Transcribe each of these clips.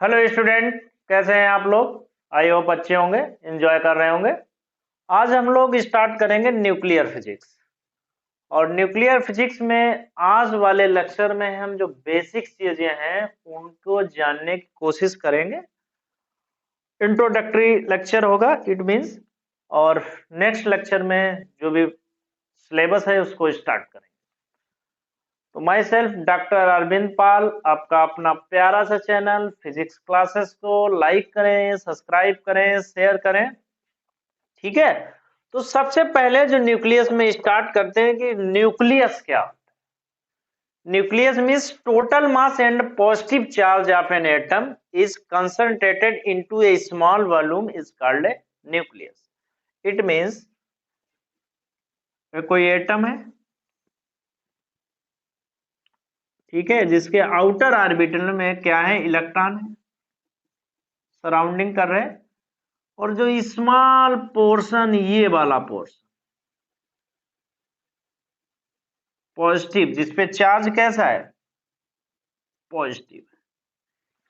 Hello student, कैसे हैं आप लोग। आई होप अच्छे होंगे, एंजॉय कर रहे होंगे। आज हम लोग स्टार्ट करेंगे न्यूक्लियर फिजिक्स। और न्यूक्लियर फिजिक्स में आज वाले लेक्चर में हम जो बेसिक चीजें हैं उनको जानने की कोशिश करेंगे। इंट्रोडक्टरी लेक्चर होगा इट मींस। और नेक्स्ट लेक्चर में जो भी सिलेबस है उसको स्टार्ट करेंगे। तो माई सेल्फ डॉक्टर अरविंद पाल, आपका अपना प्यारा सा चैनल फिजिक्स क्लासेस को लाइक करें, सब्सक्राइब करें, शेयर करें। ठीक है, तो सबसे पहले जो न्यूक्लियस में स्टार्ट करते हैं कि न्यूक्लियस क्या होता है। Nucleus means total mass and positive charge of an atom is concentrated into A small volume is called a nucleus. It means कोई एटम है, ठीक है, जिसके आउटर ऑर्बिटल में क्या है, इलेक्ट्रॉन है, सराउंडिंग कर रहे हैं। और जो स्मॉल पोर्शन, ये वाला पोर्शन पॉजिटिव, जिसपे चार्ज कैसा है, पॉजिटिव,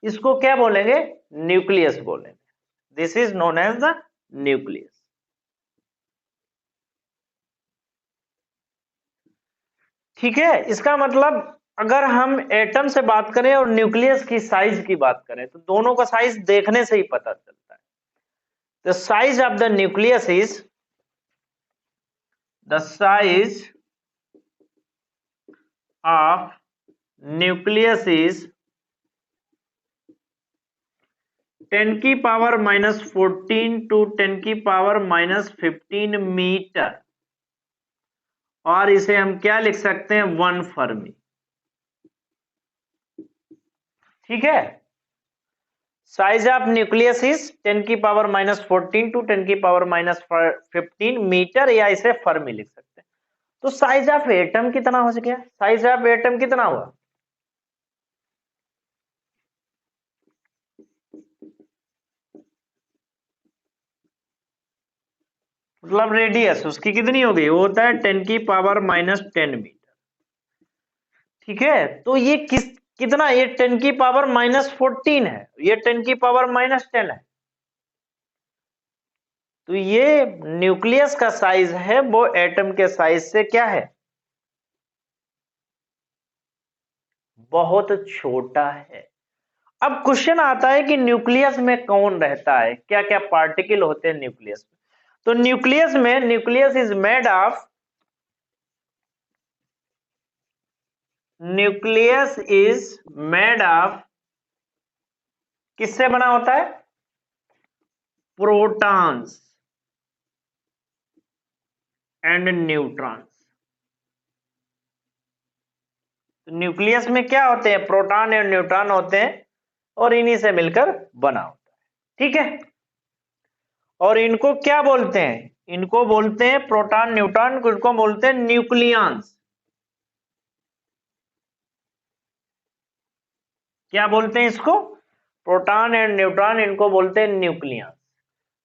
इसको क्या बोलेंगे, न्यूक्लियस बोलेंगे। This is known as the nucleus. ठीक है, इसका मतलब अगर हम एटम से बात करें और न्यूक्लियस की साइज की बात करें तो दोनों का साइज देखने से ही पता चलता है। The size of the nucleus is the size of nucleus is 10 की पावर -14 to 10 की पावर -15 मीटर। और इसे हम क्या लिख सकते हैं, 1 फर्मी। ठीक है, साइज ऑफ न्यूक्लियस इज 10 की पावर -14 टू 10 की पावर -15 मीटर, या इसे फर्मी लिख सकते हैं। तो साइज ऑफ एटम कितना हो गया, साइज ऑफ एटम कितना हुआ, मतलब रेडियस उसकी कितनी हो गई, वो होता है 10 की पावर -10 मीटर। ठीक है, तो ये कितना, ये 10 की पावर -14 है, ये 10 की पावर -10 है। तो ये न्यूक्लियस का साइज है, वो एटम के साइज से क्या है, बहुत छोटा है। अब क्वेश्चन आता है कि न्यूक्लियस में कौन रहता है, क्या क्या पार्टिकल होते हैं न्यूक्लियस में। तो nucleus is made of, nucleus is made of, किससे बना होता है, प्रोटॉन्स एंड न्यूट्रॉन्स। तो न्यूक्लियस में क्या होते हैं, प्रोटॉन और न्यूट्रॉन होते हैं, और इन्हीं से मिलकर बना होता है। ठीक है, और इनको क्या बोलते हैं, इनको बोलते हैं प्रोटॉन न्यूट्रॉन, इनको बोलते हैं न्यूक्लियंस। क्या बोलते हैं इसको, प्रोटॉन एंड न्यूट्रॉन, इनको बोलते हैं न्यूक्लियंस।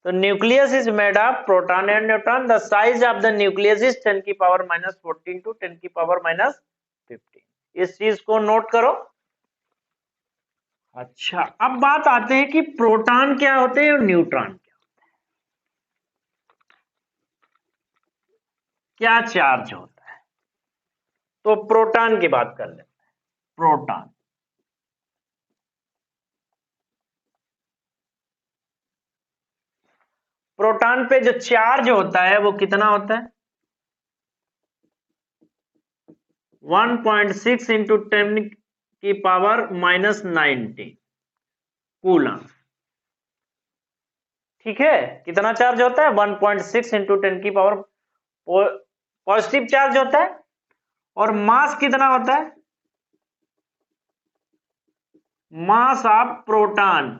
तो nucleus is made of proton and neutron. The size of the nucleus is 10 की पावर -14 टू 10 की पावर -15। इस चीज को नोट करो। अच्छा, अब बात आते हैं कि प्रोटॉन क्या होते हैं और न्यूट्रॉन क्या चार्ज होता है। तो प्रोटॉन की बात कर लेते हैं। प्रोटॉन, प्रोटॉन पे जो चार्ज होता है वो कितना होता है, 1.6 इंटू 10 की पावर -19 कूलम। ठीक है, कितना चार्ज होता है, 1.6 इंटू 10 की पावर पॉजिटिव चार्ज होता है। और मास कितना होता है, मास ऑफ प्रोटॉन,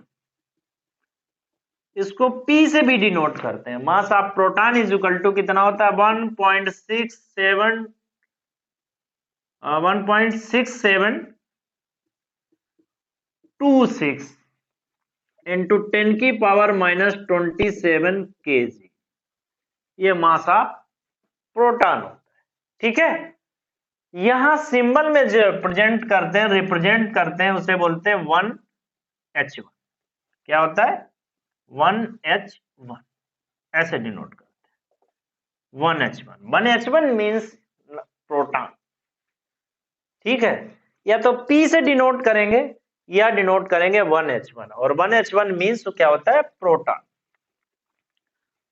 इसको P से भी डिनोट करते हैं। Mass of proton is equal to कितना होता है, 1.6726 इंटू 10 की पावर -27 kg, ये मास ऑफ प्रोटॉन होता है। ठीक है, यहां सिंबल में जो रिप्रेजेंट करते हैं उसे बोलते हैं 1H1। क्या होता है 1H1 ऐसे डिनोट करते हैं 1H1। 1H1 मीन्स प्रोटॉन, ठीक है। या तो P से डिनोट करेंगे या डिनोट करेंगे 1H1, और 1H1 मीन्स तो क्या होता है प्रोटॉन।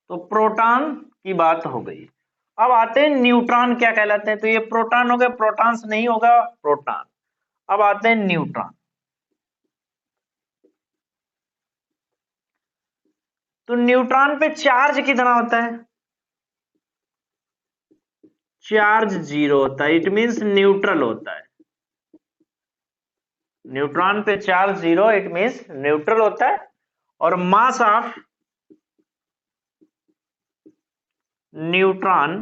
तो प्रोटॉन की बात हो गई। अब आते हैं न्यूट्रॉन क्या कहलाते हैं। तो ये प्रोटॉन हो गए, प्रोटॉन्स नहीं होगा प्रोटॉन। अब आते हैं न्यूट्रॉन। तो न्यूट्रॉन पे चार्ज कितना होता है, चार्ज 0 होता है, इट मींस न्यूट्रल होता है। न्यूट्रॉन पे चार्ज 0 इट मींस न्यूट्रल होता है। और मास ऑफ न्यूट्रॉन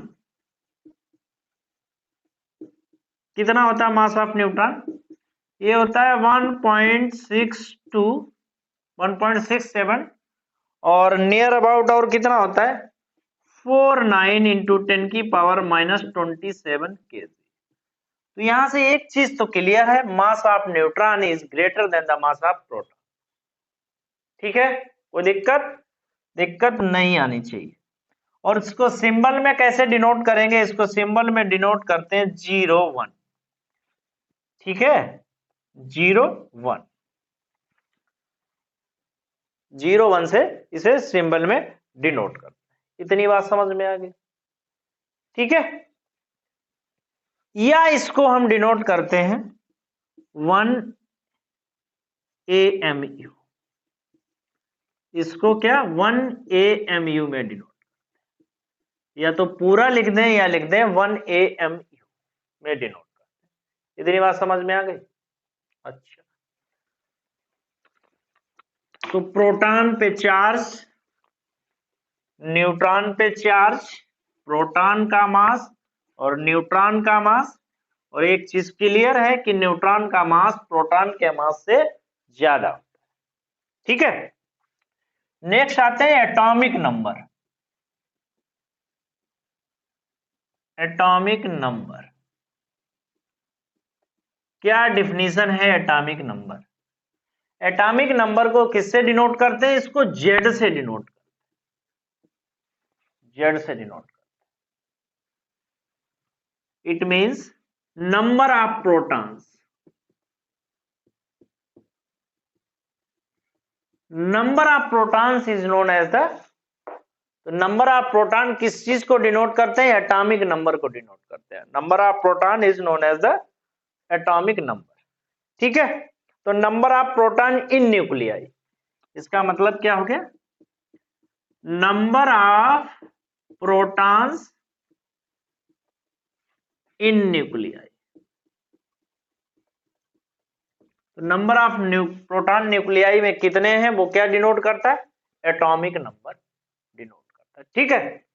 कितना होता है, मास ऑफ न्यूट्रॉन ये होता है 1.62 1.67, और नियर अबाउट और कितना होता है 49 इंटू 10⁻⁻27 kg। तो यहां से एक चीज तो क्लियर है, mass of neutron is greater than the mass of proton. ठीक है, कोई दिक्कत नहीं आनी चाहिए। और इसको सिंबल में कैसे डिनोट करेंगे, इसको सिंबल में डिनोट करते हैं 0 1, ठीक है 0 1 0 1 से इसे सिंबल में डिनोट करते हैं। इतनी बात समझ में आ गई, ठीक है। या इसको हम डिनोट करते हैं 1 AMU, इसको क्या 1 AMU में डिनोट, या तो पूरा लिख दें या लिख दें 1 AMU में डिनोट करते हैं। इतनी बात समझ में आ गई। अच्छा, तो प्रोटॉन पे चार्ज, न्यूट्रॉन पे चार्ज, प्रोटॉन का मास और न्यूट्रॉन का मास, और एक चीज क्लियर है कि न्यूट्रॉन का मास प्रोटॉन के मास से ज्यादा होता है, ठीक है। नेक्स्ट आते हैं एटॉमिक नंबर। एटॉमिक नंबर क्या डिफिनीशन है एटॉमिक नंबर। एटॉमिक नंबर को किससे डिनोट करते हैं, इसको जेड से डिनोट करते हैं, जेड से डिनोट करते हैं। It means number of protons, number of protons is known as the, तो नंबर ऑफ प्रोटॉन किस चीज को डिनोट करते हैं, एटॉमिक नंबर को डिनोट करते हैं। Number of proton is known as the atomic number, ठीक है। तो number of proton in nuclei, इसका मतलब क्या हो गया, number of protons in nuclei. तो नंबर ऑफ प्रोटॉन न्यूक्लियाई में कितने हैं वो क्या डिनोट करता है, एटॉमिक नंबर डिनोट करता है, ठीक है।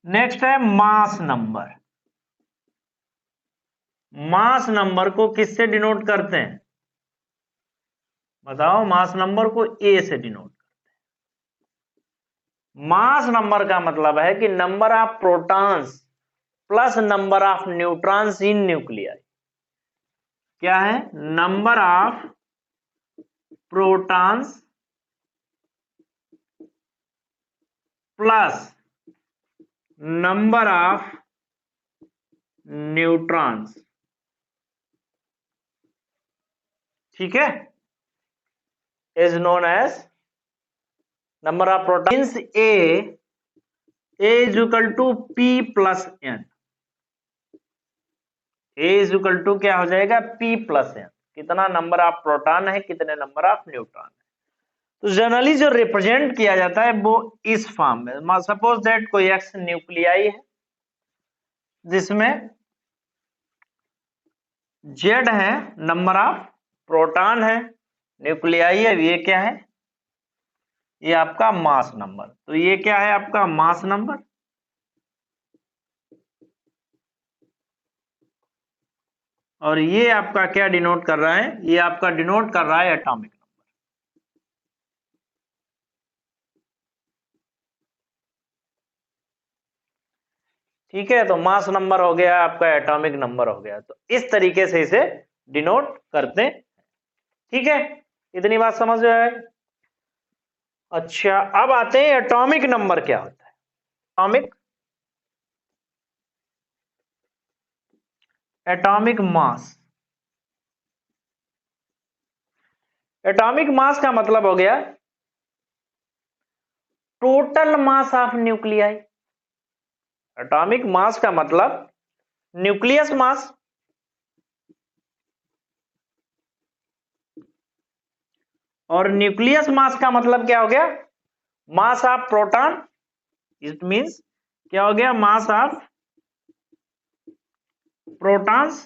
नेक्स्ट है मास नंबर। मास नंबर को किससे डिनोट करते हैं, बताओ। मास नंबर को ए से डिनोट करते हैं। मास नंबर का मतलब है कि number of protons plus number of neutrons in nuclei. क्या है, number of protons plus number of neutrons, ठीक है, is known as number of protons. A is equal to P plus N, A is equal to क्या हो जाएगा P plus N, कितना number of proton है कितने नंबर ऑफ न्यूट्रॉन है। तो जनरली जो रिप्रेजेंट किया जाता है वो इस फॉर्म में, सपोज दैट कोई एक्स न्यूक्लियाई है जिसमें जेड है नंबर ऑफ प्रोटॉन है, न्यूक्लियाई है, ये क्या है, ये आपका मास नंबर। तो ये क्या है आपका मास नंबर, और ये आपका क्या डिनोट कर रहा है, ये आपका डिनोट कर रहा है एटॉमिक नंबर, ठीक है। तो मास नंबर हो गया आपका, एटॉमिक नंबर हो गया। तो इस तरीके से इसे डिनोट करते हैं, ठीक है। इतनी बात समझ में आए? अच्छा, अब आते हैं एटॉमिक नंबर क्या होता है। Atomic mass. एटॉमिक मास का मतलब हो गया total mass of nuclei. Atomic mass का मतलब न्यूक्लियस मास और न्यूक्लियस मास का मतलब क्या हो गया, मास ऑफ प्रोटॉन। इट मींस क्या हो गया, mass of protons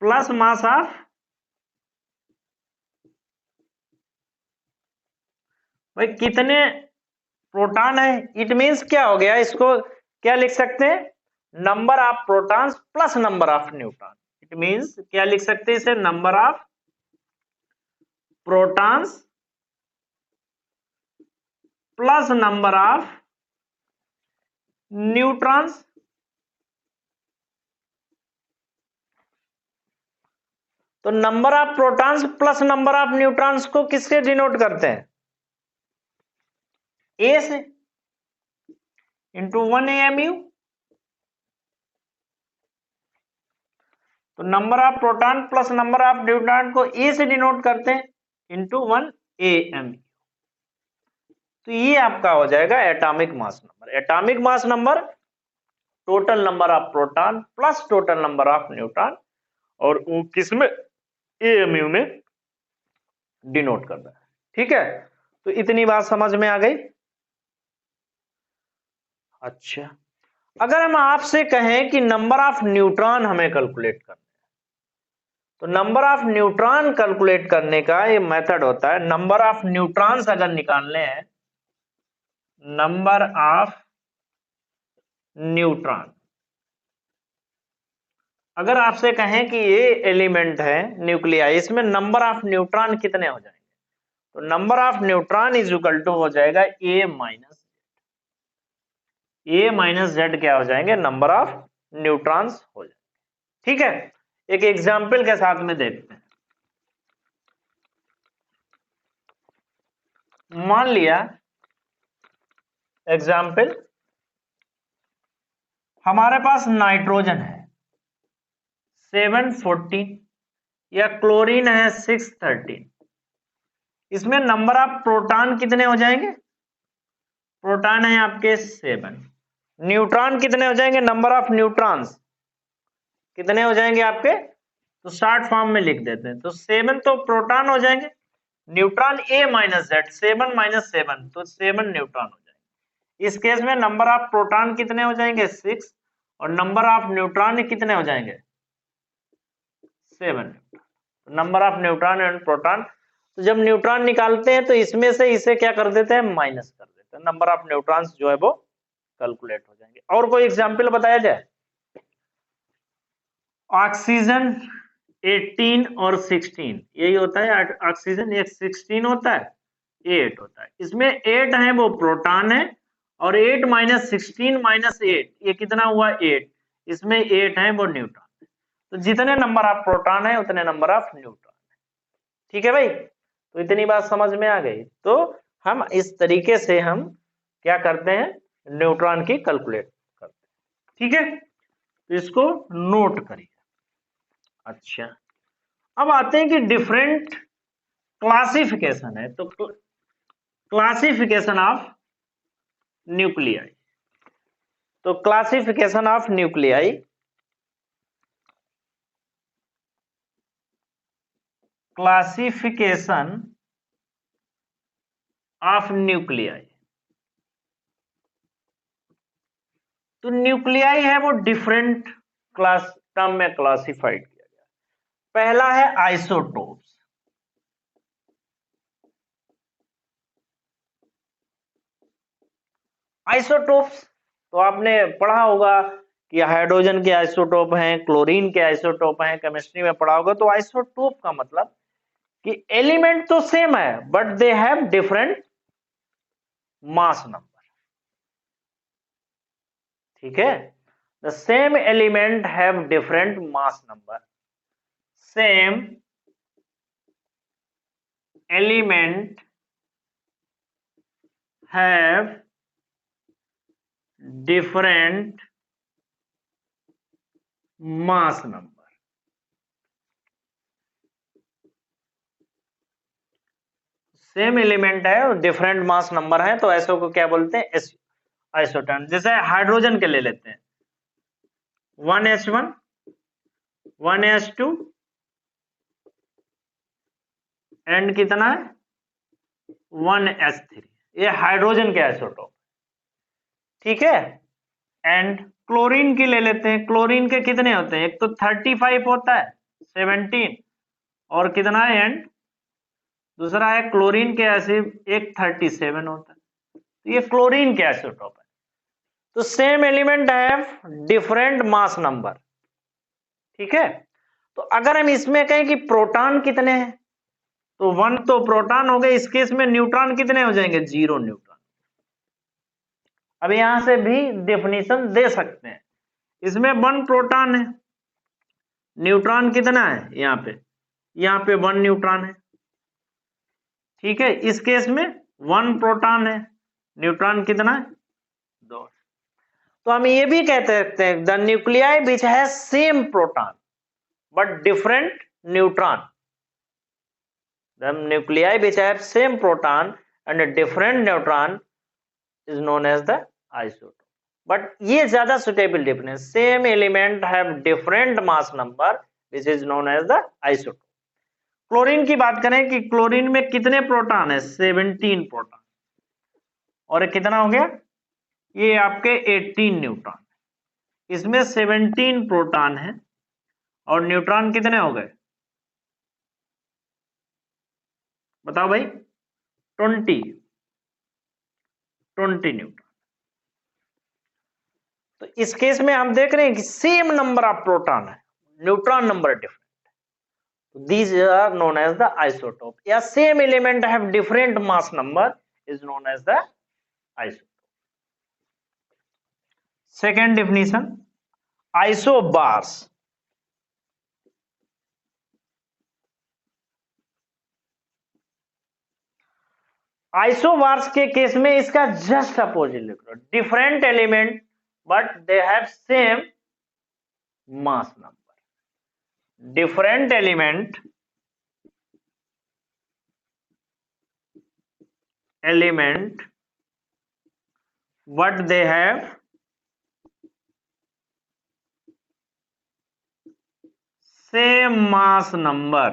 plus mass of, भाई कितने प्रोटॉन है। इट मींस क्या हो गया, इसको क्या लिख सकते हैं, number of protons plus number of neutron. It means क्या लिख सकते हैं इसे, number of protons plus number of neutrons. तो number of protons plus number of neutrons को किससे डिनोट करते हैं, ए से, इंटू 1 AMU। तो number of proton plus number of neutron को ए से डिनोट करते हैं, इंटू 1 AMU। तो ये आपका हो जाएगा atomic mass number. Atomic mass number total number of proton plus total number of neutron, और वो किसमें, AMU में डिनोट करता है। ठीक है, तो इतनी बात समझ में आ गई। अच्छा, अगर हम आपसे कहें कि नंबर ऑफ न्यूट्रॉन हमें कैलकुलेट करना, तो नंबर ऑफ न्यूट्रॉन कैलकुलेट करने का ये मेथड होता है, नंबर ऑफ न्यूट्रॉन्स अगर निकालने हैं, नंबर ऑफ न्यूट्रॉन, अगर आपसे कहें कि ये एलिमेंट है न्यूक्लियाई, इसमें नंबर ऑफ न्यूट्रॉन कितने हो जाएंगे, तो number of neutron is equal to हो जाएगा ए माइनस जेड क्या हो जाएंगे, नंबर ऑफ न्यूट्रॉन्स हो जाएंगे। ठीक है, एक एग्जाम्पल के साथ में देखते हैं। मान लिया एग्जाम्पल, हमारे पास नाइट्रोजन है 714 या क्लोरीन है 613, इसमें नंबर ऑफ प्रोटॉन कितने हो जाएंगे, प्रोटॉन है आपके 7, न्यूट्रॉन कितने हो जाएंगे, नंबर ऑफ न्यूट्रॉन्स कितने हो जाएंगे आपके, तो शॉर्ट फॉर्म में लिख देते हैं, तो 7 तो प्रोटॉन हो जाएंगे, न्यूट्रॉन ए माइनस जेड, 7 माइनस 7 तो 7 न्यूट्रॉन हो जाएंगे। इस केस में नंबर ऑफ प्रोटॉन कितने हो जाएंगे, 6, और नंबर ऑफ न्यूट्रॉन कितने हो जाएंगे, 7। Number of neutron and proton, तो जब न्यूट्रॉन निकालते हैं तो इसमें से इसे क्या कर देते हैं, माइनस कर देते हैं, नंबर ऑफ न्यूट्रॉन्स जो है वो कैलकुलेट हो जाएंगे। और कोई एग्जांपल बताया जाए, ऑक्सीजन 18 और 16 यही होता है, ऑक्सीजन एक 16 होता है, 8 होता है, इसमें 8 है वो प्रोटॉन है, और 8 माइनस 16 माइनस 8 ये कितना हुआ, 8, इसमें 8 है वो न्यूट्रॉन। तो जितने नंबर ऑफ प्रोटॉन है उतने नंबर ऑफ न्यूट्रॉन है। ठीक है भाई, तो इतनी बात समझ में आ गई। तो हम इस तरीके से हम क्या करते हैं, न्यूट्रॉन की कैलकुलेट करते हैं। ठीक है, तो इसको नोट करिए। अच्छा, अब आते हैं कि डिफरेंट क्लासिफिकेशन है, तो क्लासिफिकेशन ऑफ न्यूक्लियाई। तो classification of nuclei, classification of nuclei, तो न्यूक्लियाई है वो डिफरेंट क्लास टर्म में क्लासिफाइड किया गया। पहला है आइसोटोप्स, आइसोटोप्स तो आपने पढ़ा होगा कि हाइड्रोजन के आइसोटोप हैं, क्लोरीन के आइसोटोप हैं, केमिस्ट्री में पढ़ा होगा। तो आइसोटोप का मतलब कि एलिमेंट तो सेम है but they have different mass number. ठीक है, the same element have different mass number, same element have different mass number. Same element है और डिफरेंट मास नंबर है, तो ऐसे को क्या बोलते हैं? आइसोटोन। जैसे हाइड्रोजन के ले लेते हैं, 1s1 1s2 एंड कितना है 1s3, ये हाइड्रोजन के आइसोटोप, ठीक है। एंड क्लोरीन की ले लेते हैं, क्लोरीन के कितने होते हैं? एक तो 35 होता है, 17 और कितना है एंड दूसरा है क्लोरीन के एसिड एक 37 होता है, तो ये क्लोरीन के आइसोटोप है। तो सेम एलिमेंट है डिफरेंट मास नंबर, ठीक है। तो अगर हम इसमें कहें कि प्रोटॉन कितने हैं, तो 1 तो प्रोटॉन हो गए, इस केस में न्यूट्रॉन कितने हो जाएंगे? 0 न्यूट्रॉन। अब यहां से भी डेफिनेशन दे सकते हैं, इसमें 1 प्रोटॉन है, न्यूट्रॉन कितना है? यहाँ पे 1 न्यूट्रॉन है, ठीक है। इस केस में 1 प्रोटॉन है, न्यूट्रॉन कितना है? 2। तो हम ये भी कह सकते हैं the nuclei which has same proton but different neutron, the nuclei which have same proton and different neutron is known as the isotope. But ये ज्यादा suitable difference, same element have different mass number which is known as the isotope. Chlorine की बात करें कि chlorine में कितने proton है? 17 proton, और कितना हो गया? ये आपके 18 न्यूट्रॉन। इसमें 17 प्रोटॉन है और न्यूट्रॉन कितने हो गए? बताओ भाई। 20 न्यूट्रॉन। तो इस केस में हम देख रहे हैं कि सेम नंबर ऑफ प्रोटॉन है, neutron number different, these are known as the isotope, या same element have different mass number is known as the isotope. Second definition, isobars. Isobars के केस में इसका जस्ट अपोजिट लिख लो, different element but they have same mass number. Different element but they have same mass number,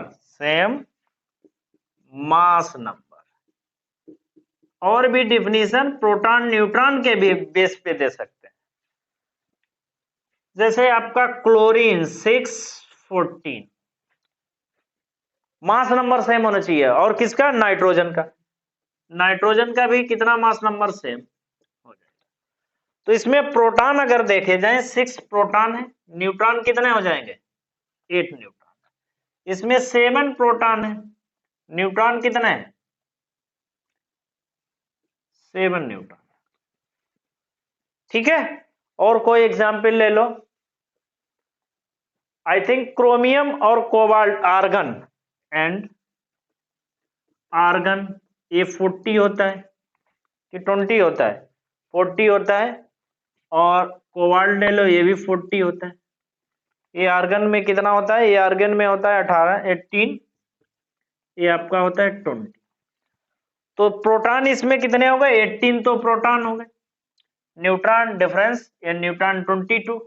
और भी definition proton neutron के भी base पे दे सकते हैं। जैसे आपका क्लोरीन 614, मास नंबर सेम होना चाहिए, और किसका? नाइट्रोजन का। नाइट्रोजन का भी कितना मास नंबर? सेम हो जाएगा। तो इसमें प्रोटॉन अगर देखे जाए 6 प्रोटॉन है, न्यूट्रॉन कितने हो जाएंगे? 8 न्यूट्रॉन। इसमें 7 प्रोटॉन है, न्यूट्रॉन कितने हैं? 7 न्यूट्रॉन, ठीक है। और कोई एग्जाम्पल ले लो, आई थिंक क्रोमियम और कोबाल्ट, आर्गन एंड आर्गन, ये 40 होता है कि 20 होता है? 40 होता है। और कोबाल्ट ले लो, ये भी 40 होता है। ये आर्गन में कितना होता है? ये आर्गन में होता है 18, ये आपका होता है 20। तो प्रोटॉन इसमें कितने हो गए? 18 तो प्रोटॉन हो गए, न्यूट्रॉन डिफरेंस या न्यूट्रॉन 22,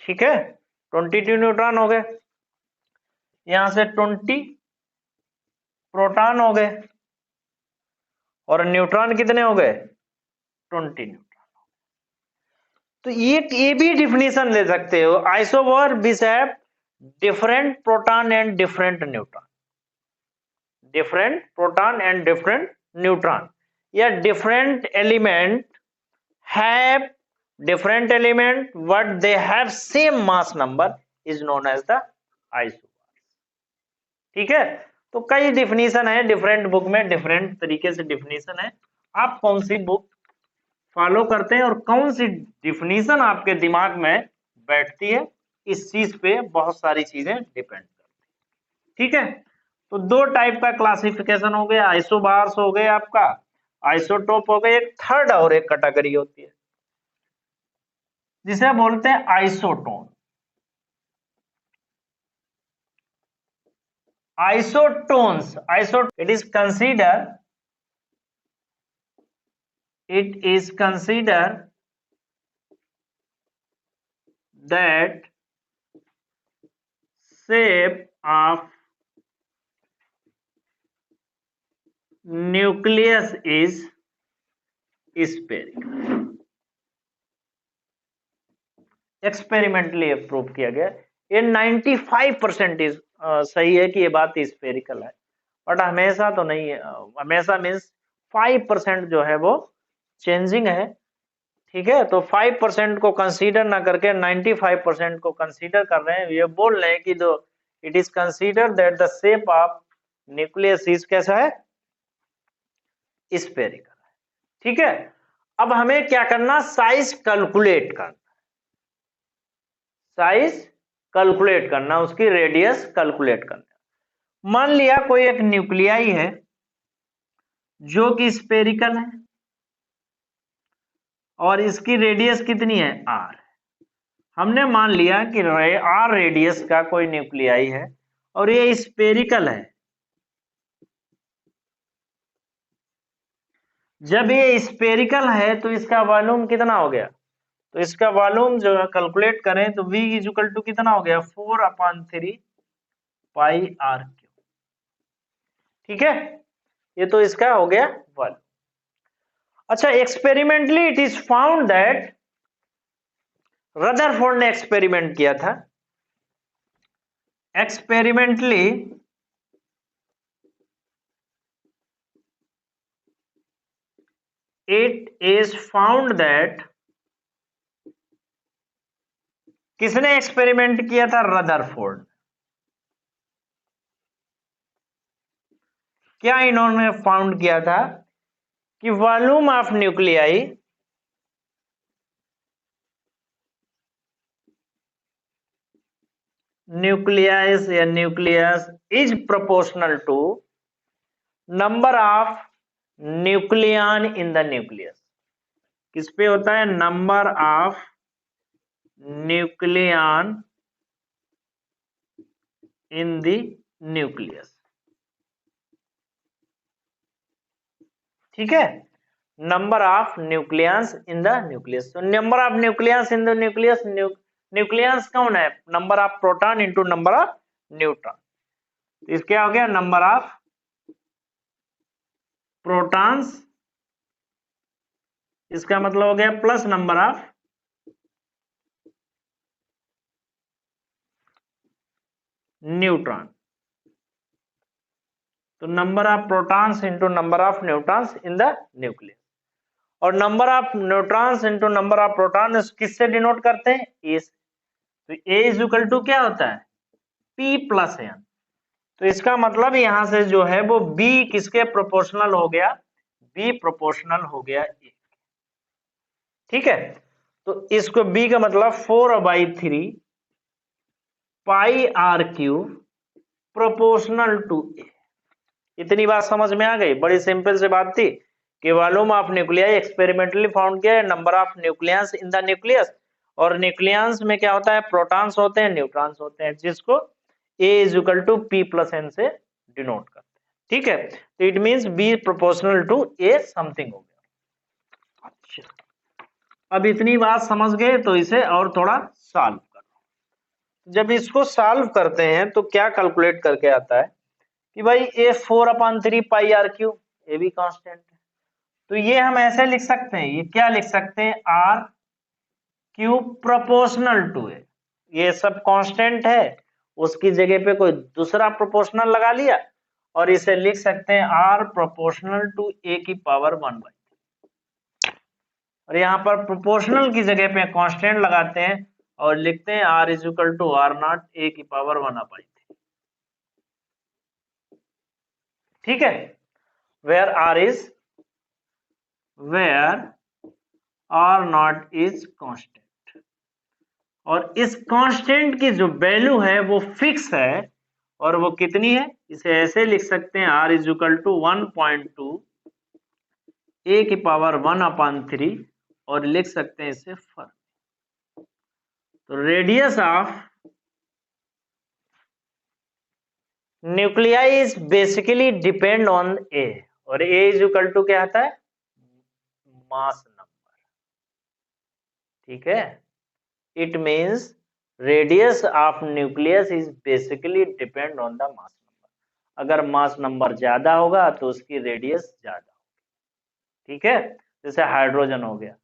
ठीक है। 22 न्यूट्रॉन हो गए, यहां से 20 प्रोटॉन हो गए, और न्यूट्रॉन कितने हो गए? 20 न्यूट्रॉन। तो ये भी डिफिनीशन ले सकते हो, isobar which have different proton and different neutron, different proton and different neutron, या different element have different element but they have same mass number is known as the isobars, ठीक है। तो कई डिफिनीशन है different book में, different तरीके से definition है। आप कौन सी बुक फॉलो करते हैं और कौन सी डिफिनीशन आपके दिमाग में बैठती है, इस चीज पे बहुत सारी चीजें डिपेंड करती है, ठीक है। तो दो टाइप का क्लासिफिकेशन हो गया, आइसोबार्स हो गए आपका, आइसोटोप हो गए, एक थर्ड और एक कैटेगरी होती है जिसे बोलते हैं isotone. Isotones, it is considered that shape of nucleus is spherical. Experimentally prove किया गया, ये 95% सही है कि ये बात स्फेरिकल है, बट हमेशा तो नहीं है, हमेशा मीन्स 5% जो है वो चेंजिंग है। ठीक है, तो 5% को कंसीडर ना करके 95% को कंसीडर कर रहे हैं। ये बोल रहे हैं कि जो it is consider that the shape of nucleus is कैसा है, स्फेरिकल। ठीक है, अब हमें क्या करना, साइज कैलकुलेट करना, साइज कैलकुलेट करना, उसकी रेडियस कैलकुलेट करना। मान लिया कोई एक न्यूक्लियाई है जो कि स्फेरिकल है और इसकी रेडियस कितनी है, आर। हमने मान लिया कि आर रेडियस का कोई न्यूक्लियाई है और ये स्फेरिकल है। जब ये स्फेरिकल है तो इसका वॉल्यूम कितना हो गया, तो इसका वॉल्यूम जो कैलकुलेट करें तो V इक्वल टू कितना हो गया, 4/3 पाई आर क्यू। ठीक है, ये तो इसका हो गया वॉल्यूम। अच्छा, experimentally it is found that, Rutherford ने एक्सपेरिमेंट किया था, experimentally it is found that, किसने एक्सपेरिमेंट किया था, रदरफोर्ड। क्या इन्होंने फाउंड किया था कि volume of nuclei nucleus is proportional to number of nucleon in the nucleus. किस पे होता है, number of nucleon in the nucleus. ठीक है, number of nucleons in the nucleus. तो number of nucleons in the nucleus, nucleons कौन है, number of proton into number of neutron. तो इस क्या हो गया, नंबर ऑफ प्रोटॉन्स, इसका मतलब हो गया प्लस नंबर ऑफ न्यूट्रॉन। तो number of protons into number of neutrons in the nucleus. और number of neutrons into number of proton किससे डिनोट करते हैं, ए से। तो ए इज इक्वल टू क्या होता है, P प्लस एन। तो इसका मतलब यहां से जो है वो B किसके प्रोपोर्शनल हो गया, B प्रोपोर्शनल हो गया ए। ठीक है, तो इसको B का मतलब 4/3 पाई आर क्यूब प्रोपोर्शनल टू ए। इतनी बात समझ में आ गई, बड़ी सिंपल से बात थी कि volume of nuclei experimentally found किया है, number of nucleons in the nucleus, और न्यूक्लियंस में क्या होता है, प्रोटॉन्स होते हैं, न्यूट्रॉन्स होते हैं, जिसको A is equal to P plus N से डिनोट करते हैं। ठीक है, तो it means B proportional to A something हो गया। अच्छा, अब इतनी बात समझ गए तो इसे और थोड़ा सॉल्व करो। जब इसको सॉल्व करते हैं तो क्या कैलकुलेट करके आता है कि भाई A 4/3 पाई आर क्यूब, ये भी कांस्टेंट है, तो ये हम ऐसे लिख सकते हैं, ये क्या लिख सकते हैं, आर क्यूब प्रोपोर्शनल टू ए। ये सब कांस्टेंट है, उसकी जगह पे कोई दूसरा प्रोपोर्शनल लगा लिया और इसे लिख सकते हैं आर प्रोपोर्शनल टू ए की पावर 1/3। और यहाँ पर प्रोपोर्शनल की जगह पे कांस्टेंट लगाते हैं और लिखते हैं R is equal to R naught A की पावर 1/3। ठीक है, where R naught is constant, और इस कांस्टेंट की जो वैल्यू है वो फिक्स है और वो कितनी है, इसे ऐसे लिख सकते हैं r is equal to 1.2 a की पावर 1/3 और लिख सकते हैं इसे फर्मी। तो radius of nuclei is basically depend on A, और ए इज इक्वल टू क्या आता है, मास नंबर। ठीक है, it means radius of nucleus is basically depend on the mass number. अगर मास नंबर ज्यादा होगा तो उसकी रेडियस ज्यादा होगी। ठीक है, जैसे हाइड्रोजन हो गया,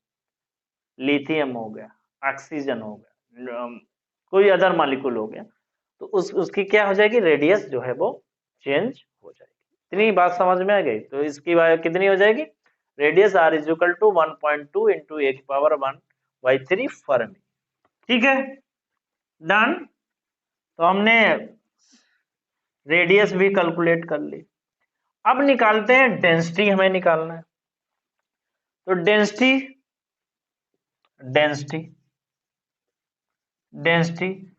लिथियम हो गया, ऑक्सीजन हो गया, कोई अदर मॉलिक्यूल हो गया, तो उसकी क्या हो जाएगी, रेडियस जो है वो चेंज हो जाएगी। इतनी बात समझ में आ गई। तो इसकी कितनी हो जाएगी, radius r is equal to 1.2 into A की पावर 1/3 फर्मी। ठीक है, डन। तो हमने रेडियस भी कैलकुलेट कर ली। अब निकालते हैं डेंसिटी, हमें निकालना है। तो डेंसिटी डेंसिटी डेंसिटी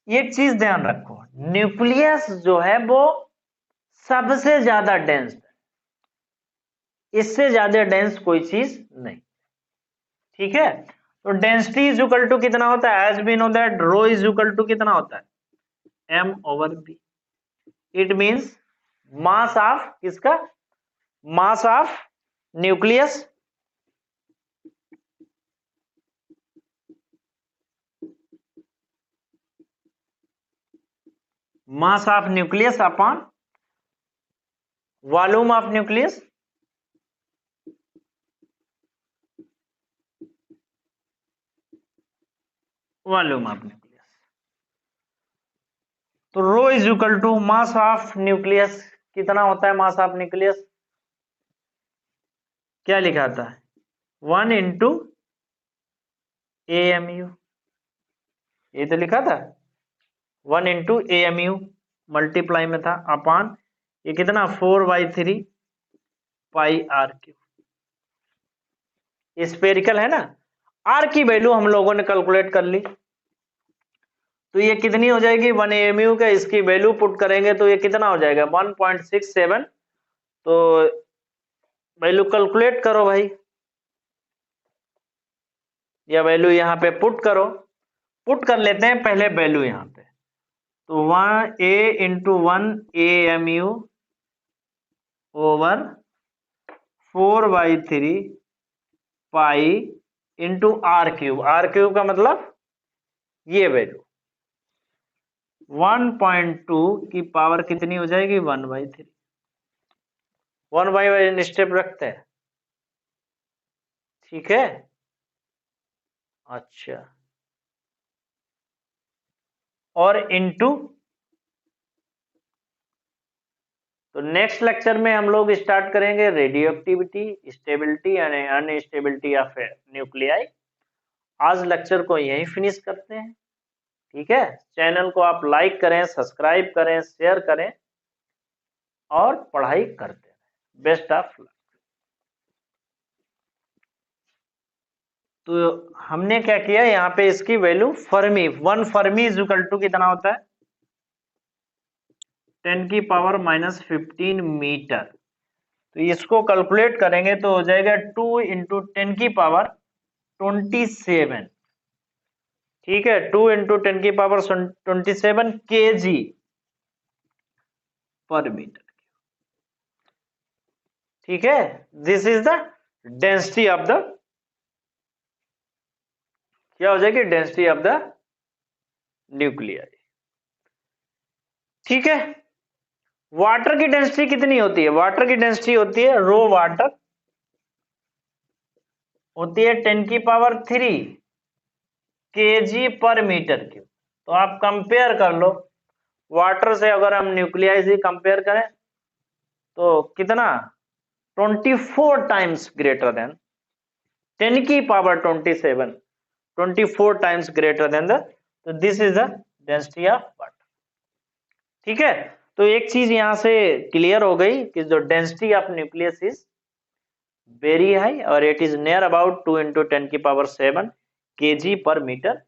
एक चीज ध्यान रखो, न्यूक्लियस जो है वो सबसे ज्यादा डेंस है, इससे ज्यादा डेंस कोई चीज नहीं। ठीक है, तो डेंसिटी इज इक्वल टू कितना होता है, as we know that rho is equal to कितना होता है, m/b। It means mass of किसका, mass of nucleus mass of nucleus upon volume of nucleus volume of nucleus. तो rho is equal to mass of nucleus कितना होता है, mass of nucleus क्या लिखा था, 1 इंटू AMU, ये तो लिखा था 1 इंटू AMU मल्टीप्लाई में था अपॉन ये कितना 4/3 पाई r3। स्पेरिकल है ना, r की वैल्यू हम लोगों ने कैलकुलेट कर ली, तो ये कितनी हो जाएगी 1 AMU का, इसकी वैल्यू पुट करेंगे तो ये कितना हो जाएगा 1.67। तो वैल्यू कैलकुलेट करो भाई, या वैल्यू यहाँ पे पुट करो, पुट कर लेते हैं पहले वैल्यू यहाँ पे। तो 1 A into 1 AMU over 4/3 pi into r³ का मतलब ये वैल्यू 1.2 की पावर कितनी हो जाएगी 1/3। 1/1 स्टेप रखते हैं। ठीक है, अच्छा, और इनटू, तो नेक्स्ट लेक्चर में हम लोग स्टार्ट करेंगे radioactivity, stability and unstability of nuclei. आज लेक्चर को यहीं फिनिश करते हैं। ठीक है, चैनल को आप लाइक करें, सब्सक्राइब करें, शेयर करें और पढ़ाई करते रहें। Best of luck. तो हमने क्या किया यहाँ पे, इसकी value fermi, 1 fermi is equal to कितना होता है 10⁻⁻15 मीटर। तो इसको कैलकुलेट करेंगे तो हो जाएगा 2 इंटू 10⁻27। ठीक है, 2 इंटू 10⁻27 kg पर मीटर। ठीक है, this is the density of the, क्या हो जाएगी डेंसिटी ऑफ द न्यूक्लियाई। ठीक है, वाटर की डेंसिटी कितनी होती है, वाटर की डेंसिटी होती है रो वाटर होती है 10⁻³ kg पर मीटर क्यूब। तो आप कंपेयर कर लो, वाटर से अगर हम न्यूक्लियाई से कंपेयर करें तो कितना 24 times greater than 10⁻27, 24 times greater than the, तो this is the density of water. ठीक है, तो एक चीज यहां से क्लियर हो गई कि जो density of nucleus is very high और it is near about 2 into 10⁻7 kg पर मीटर